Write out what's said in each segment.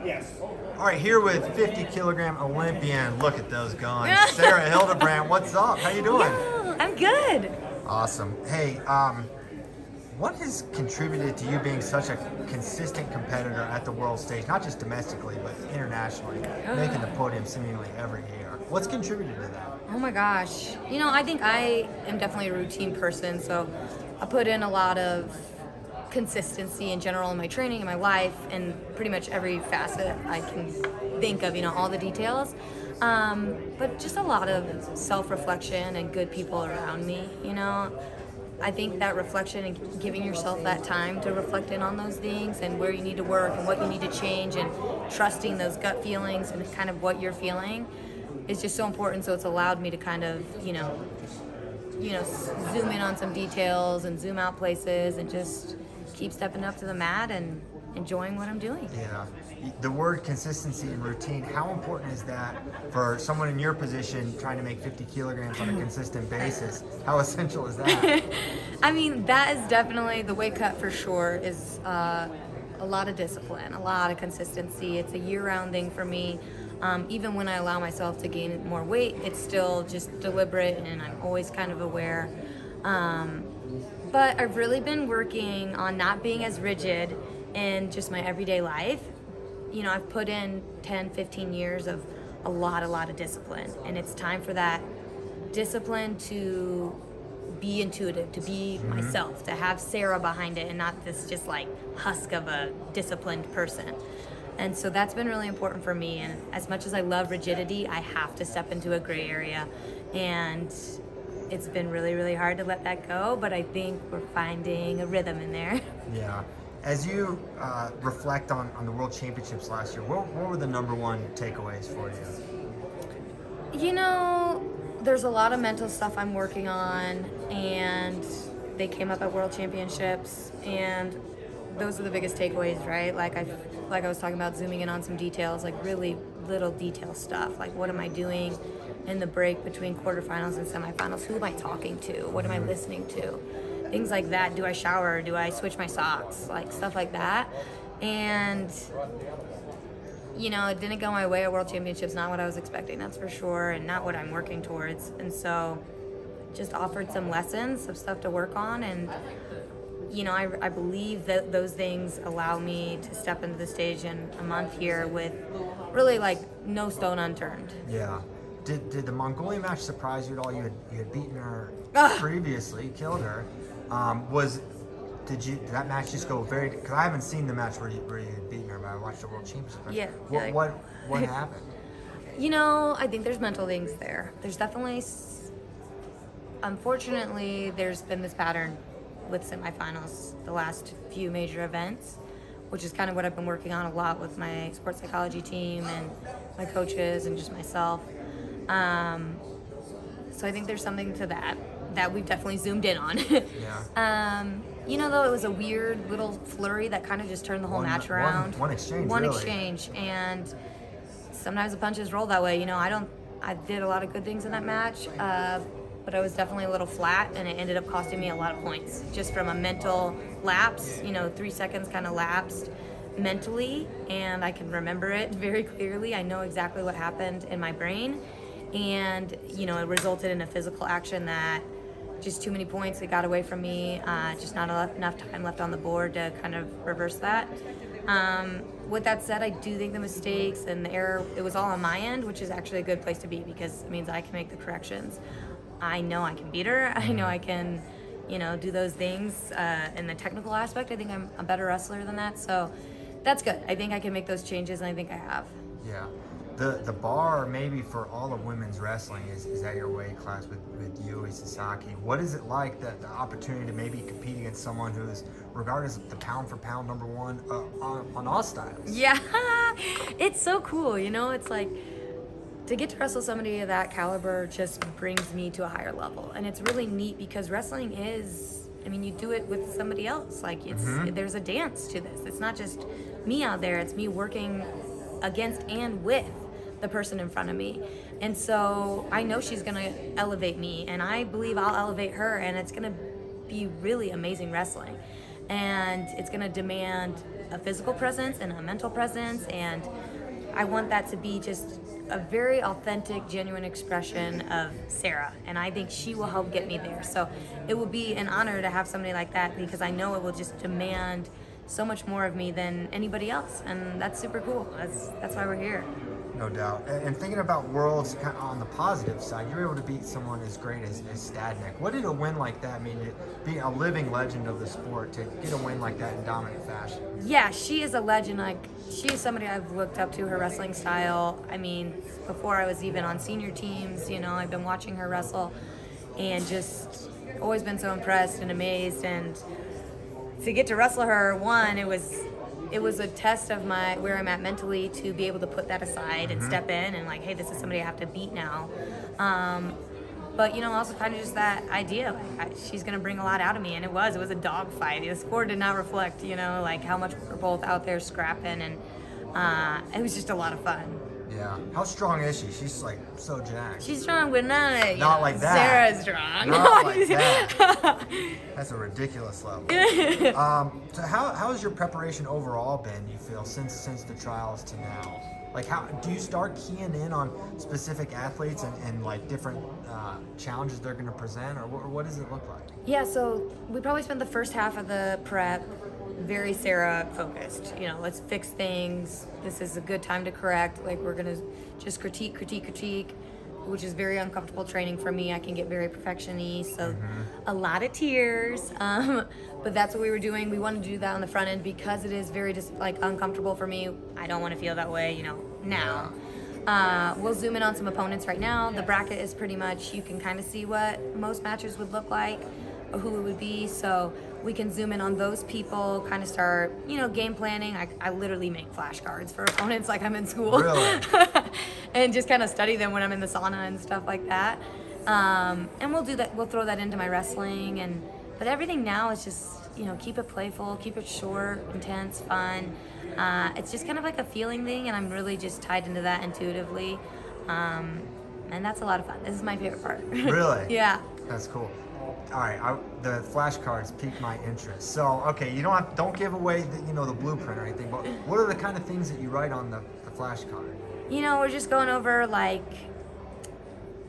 All right, here with 50-kilogram Olympian. Look at those guns. Sarah Hildebrandt, what's up? How you doing? Yeah, I'm good. Awesome. Hey, what has contributed to you being such a consistent competitor at the world stage, not just domestically, but internationally, making the podium seemingly every year? What's contributed to that? Oh my gosh. I think I am definitely a routine person, so I put in a lot of consistency in general in my training, in my life, and pretty much every facet I can think of, all the details. But just a lot of self-reflection and good people around me, I think that reflection and giving yourself that time to reflect in on those things and where you need to work and what you need to change and trusting those gut feelings and kind of what you're feeling is just so important. So it's allowed me to kind of, zoom in on some details and zoom out places and just keep stepping up to the mat and enjoying what I'm doing. Yeah. The word consistency and routine, how important is that for someone in your position trying to make 50 kilograms on a consistent basis? How essential is that? I mean, that is definitely the weight cut for sure is a lot of discipline, a lot of consistency. It's a year-round thing for me. Even when I allow myself to gain more weight, it's still just deliberate and I'm always kind of aware. But I've really been working on not being as rigid in just my everyday life. I've put in 10, 15 years of a lot of discipline, and it's time for that discipline to be intuitive, to be myself, to have Sarah behind it and not this just like husk of a disciplined person. And so that's been really important for me, and as much as I love rigidity, I have to step into a gray area, and it's been really, really hard to let that go, but I think we're finding a rhythm in there. Yeah. As you reflect on the World Championships last year, what were the number one takeaways for you? There's a lot of mental stuff I'm working on, and they came up at World Championships, and those are the biggest takeaways, right? Like I was talking about zooming in on some details, like really little detail stuff, like what am I doing in the break between quarterfinals and semifinals? Who am I talking to? What am I listening to? Things like that. Do I shower? Do I switch my socks? Like stuff like that. And, it didn't go my way at World Championships, not what I was expecting, that's for sure, and not what I'm working towards. And so just offered some lessons, some stuff to work on. And, I believe that those things allow me to step into the stage in a month here with really like no stone unturned. Yeah. Did the Mongolian match surprise you at all? You had beaten her previously, killed her. Did that match just go very? Because I haven't seen the match where you had beaten her, but I watched the World Championship. Yeah. What happened? I think there's mental things there. There's definitely, unfortunately, there's been this pattern with semifinals the last few major events, which is kind of what I've been working on a lot with my sports psychology team and my coaches and just myself. So I think there's something to that we've definitely zoomed in on. Yeah. Though it was a weird little flurry that kind of just turned the whole match around. One exchange. One really. exchange, and sometimes the punches roll that way. I did a lot of good things in that match, but I was definitely a little flat, and it ended up costing me a lot of points just from a mental lapse. 3 seconds kind of lapsed mentally, and I can remember it very clearly. I know exactly what happened in my brain, and it resulted in a physical action that just too many points. It got away from me, just not enough time left on the board to kind of reverse that. With that said, I do think the mistakes and the error, it was all on my end, which is actually a good place to be because it means I can make the corrections. I know I can beat her. I know I can, do those things. In the technical aspect, I think I'm a better wrestler than that. So that's good. I think I can make those changes, and I think I have. Yeah. The bar maybe for all of women's wrestling is at your weight class with Yui Sasaki. What is it like, the opportunity to maybe compete against someone who is regarded as the pound for pound number one on all styles? Yeah, it's so cool. It's like to get to wrestle somebody of that caliber just brings me to a higher level, and it's really neat because wrestling is, you do it with somebody else. Like there's a dance to this. It's not just me out there. It's me working against and with the person in front of me. And so I know she's going to elevate me, and I believe I'll elevate her, and it's going to be really amazing wrestling. And it's going to demand a physical presence and a mental presence, and I want that to be just a very authentic, genuine expression of Sarah, and I think she will help get me there. So it will be an honor to have somebody like that, because I know it will just demand so much more of me than anybody else, and that's super cool. That's why we're here. No doubt. And thinking about Worlds kind of on the positive side, you were able to beat someone as great as Stadnik. What did a win like that mean to be a living legend of the sport, to get a win like that in dominant fashion? Yeah, she is a legend. Like, she is somebody I've looked up to, her wrestling style. I mean, before I was even on senior teams, you know, I've been watching her wrestle and just always been so impressed and amazed. And to get to wrestle her, it was a test of where I'm at mentally, to be able to put that aside and step in and like, hey, this is somebody I have to beat now. But, you know, also kind of just that idea, like, she's going to bring a lot out of me. And it was a dog fight. The score did not reflect, you know, like how much we're both out there scrapping. And it was just a lot of fun. Yeah. How strong is she? She's like so jacked. She's strong, but not like that. Sarah's strong. Not like that. That's a ridiculous level. So how has your preparation overall been, you feel, since the trials to now? Like, how do you start keying in on specific athletes and like different challenges they're going to present, or what does it look like? Yeah, so we probably spent the first half of the prep very Sarah focused. You know, let's fix things. This is a good time to correct. Like, we're gonna just critique, which is very uncomfortable training for me. I can get very perfection-y, so a lot of tears. But that's what we were doing. We wanted to do that on the front end because it is very just like uncomfortable for me. I don't want to feel that way, you know, now. We'll zoom in on some opponents right now. The bracket is pretty much, you can kind of see what most matches would look like, or who it would be. So we can zoom in on those people, kind of start, you know, game planning. I literally make flashcards for opponents like I'm in school. Really? And just kind of study them when I'm in the sauna and stuff like that. And we'll do that. We'll throw that into my wrestling. But everything now is just, you know, keep it playful, keep it short, intense, fun. It's just kind of like a feeling thing, and I'm really just tied into that intuitively. And that's a lot of fun. This is my favorite part. Really? Yeah. That's cool. All right, the flashcards piqued my interest. So, okay, you don't give away the blueprint or anything, but what are the kind of things that you write on the flashcard? You know, we're just going over like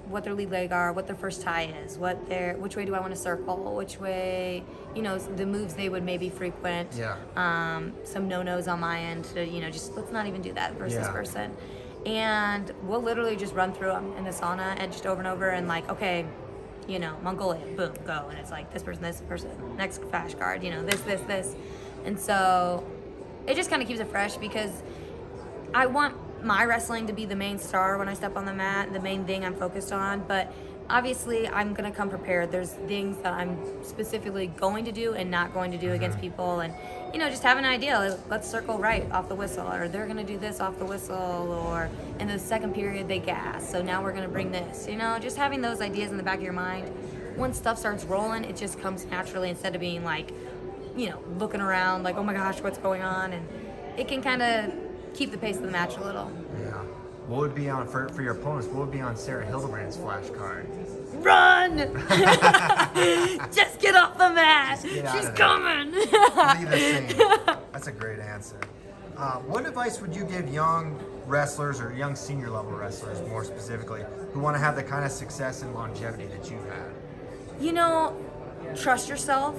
what their lead leg are, what their first tie is, which way do I want to circle, which way, you know, the moves they would maybe frequent. Yeah. Some no-nos on my end to, you know, just let's not even do that versus this person. And we'll literally just run through them in the sauna and just over and over and like, okay, you know, Mongolian, boom, go. And it's like this person, next flashcard, you know, this. And so it just kind of keeps it fresh because I want my wrestling to be the main star when I step on the mat, the main thing I'm focused on. But obviously I'm going to come prepared. There's things that I'm specifically going to do and not going to do against people. And, you know, just have an idea. Let's circle right off the whistle, or they're going to do this off the whistle, or in the second period they gas. So now we're going to bring this, you know, just having those ideas in the back of your mind. Once stuff starts rolling, it just comes naturally instead of being like, you know, looking around like, oh my gosh, what's going on? And it can kind of keep the pace of the match a little. Yeah. What would be on, for your opponents, what would be on Sarah Hildebrandt's flashcard? Run! Just get off the mat! She's coming! Leave the scene. That's a great answer. What advice would you give young wrestlers, or young senior level wrestlers more specifically, who want to have the kind of success and longevity that you've had? You know, trust yourself,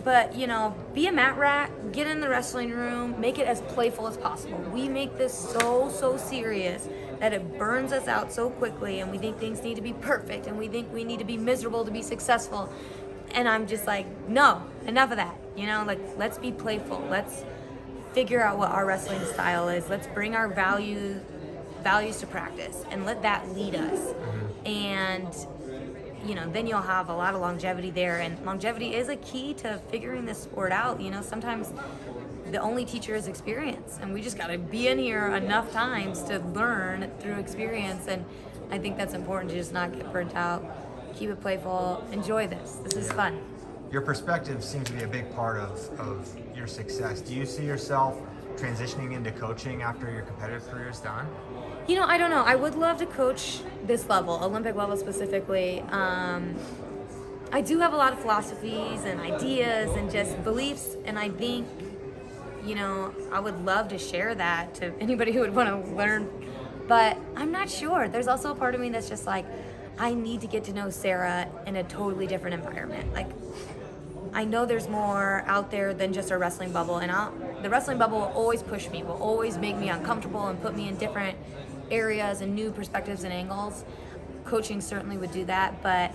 but, you know, be a mat rat, get in the wrestling room, make it as playful as possible. We make this so serious that it burns us out so quickly, and we think things need to be perfect, and we think we need to be miserable to be successful. And I'm just like, no, enough of that. You know, like, let's be playful. Let's figure out what our wrestling style is. Let's bring our values to practice and let that lead us. And, you know, then you'll have a lot of longevity there. And longevity is a key to figuring this sport out. You know, sometimes the only teacher is experience, and we just got to be in here enough times to learn through experience. And I think that's important, to just not get burnt out. Keep it playful. Enjoy this. This is fun. Your perspective seems to be a big part of your success. Do you see yourself transitioning into coaching after your competitive career is done? You know, I don't know. I would love to coach this level, Olympic level specifically. I do have a lot of philosophies and ideas and just beliefs, and I think, you know, I would love to share that to anybody who would want to learn, but I'm not sure. There's also a part of me that's just like, I need to get to know Sarah in a totally different environment. Like, I know there's more out there than just a wrestling bubble, and the wrestling bubble will always push me, will always make me uncomfortable and put me in different areas and new perspectives and angles. Coaching certainly would do that, but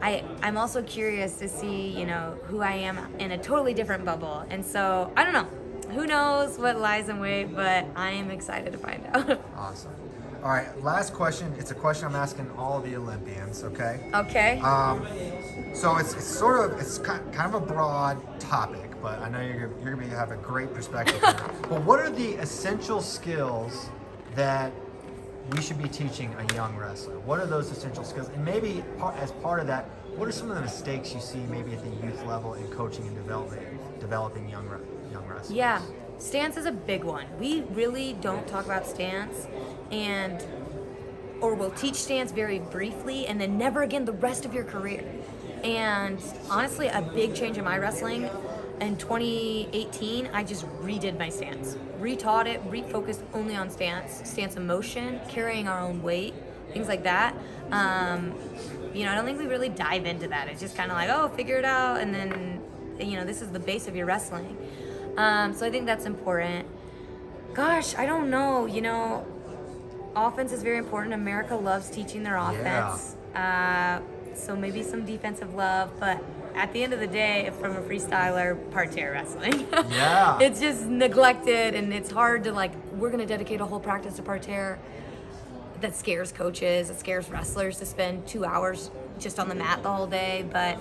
I'm also curious to see, you know, who I am in a totally different bubble. And so, I don't know. Who knows what lies in wait, but I am excited to find out. Awesome. All right, last question. It's a question I'm asking all the Olympians, okay? Okay. So it's kind of a broad topic, but I know you're gonna have a great perspective here. But what are the essential skills that we should be teaching a young wrestler? What are those essential skills? And maybe as part of that, what are some of the mistakes you see maybe at the youth level in coaching and developing young wrestlers? Yeah, stance is a big one. We really don't talk about stance, or we'll teach stance very briefly and then never again the rest of your career. And honestly, a big change in my wrestling in 2018, I just redid my stance, retaught it, refocused only on stance of motion, carrying our own weight, things like that. You know, I don't think we really dive into that. It's just kind of like, oh, figure it out, and then, you know, this is the base of your wrestling. So I think that's important. Gosh, I don't know. You know, offense is very important. America loves teaching their offense. So maybe some defensive love, but at the end of the day, from a freestyler, parterre wrestling. Yeah. It's just neglected, and it's hard to, like, we're going to dedicate a whole practice to parterre. That scares coaches, it scares wrestlers to spend 2 hours just on the mat the whole day, but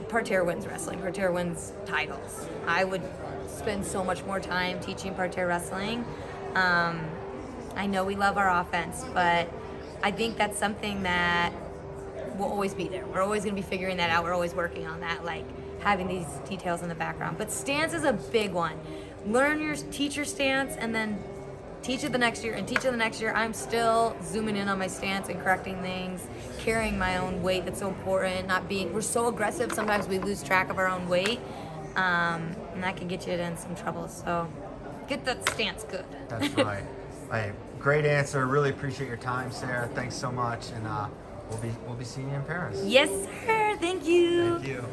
parterre wins wrestling. Parterre wins titles. I would spend so much more time teaching parterre wrestling. I know we love our offense, but I think that's something that will always be there. We're always going to be figuring that out. We're always working on that, like having these details in the background. But stance is a big one. Teach your stance, and then teach it the next year, and teach it the next year. I'm still zooming in on my stance and correcting things, carrying my own weight. That's so important. We're so aggressive, sometimes we lose track of our own weight, and that can get you in some trouble. So get that stance good. That's right. Hey, great answer. Really appreciate your time, Sarah. Thanks so much, and we'll be seeing you in Paris. Yes, sir. Thank you. Thank you.